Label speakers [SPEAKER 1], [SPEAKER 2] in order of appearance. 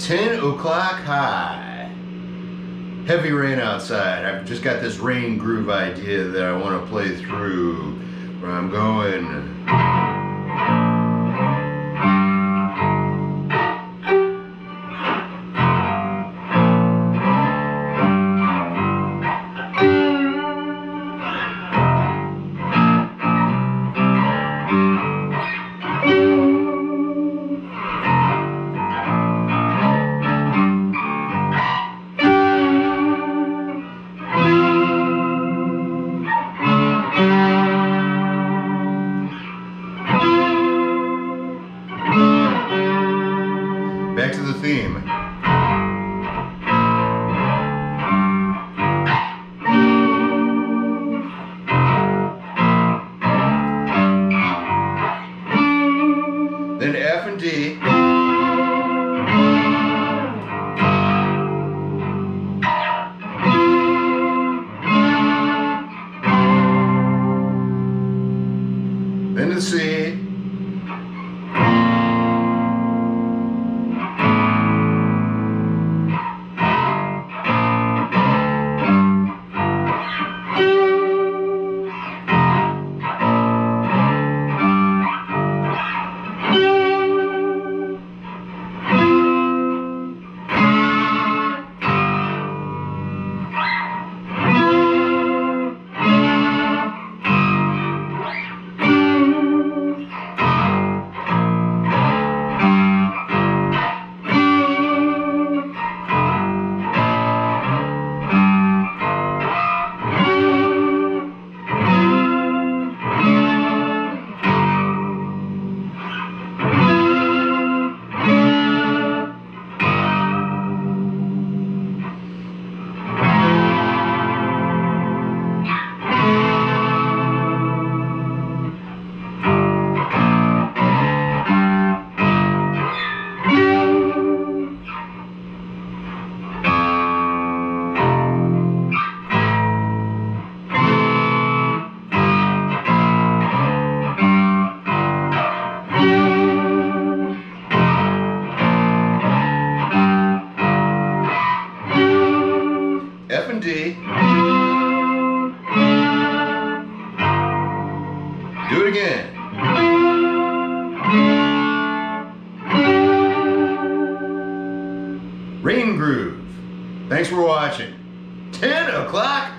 [SPEAKER 1] 10 o'clock high. Heavy rain outside. I've just got this rain groove idea that I want to play through where I'm going. Back to the theme. Then F and D. Then the C. F and D. Do it again. Rain groove. Thanks for watching. 10 o'clock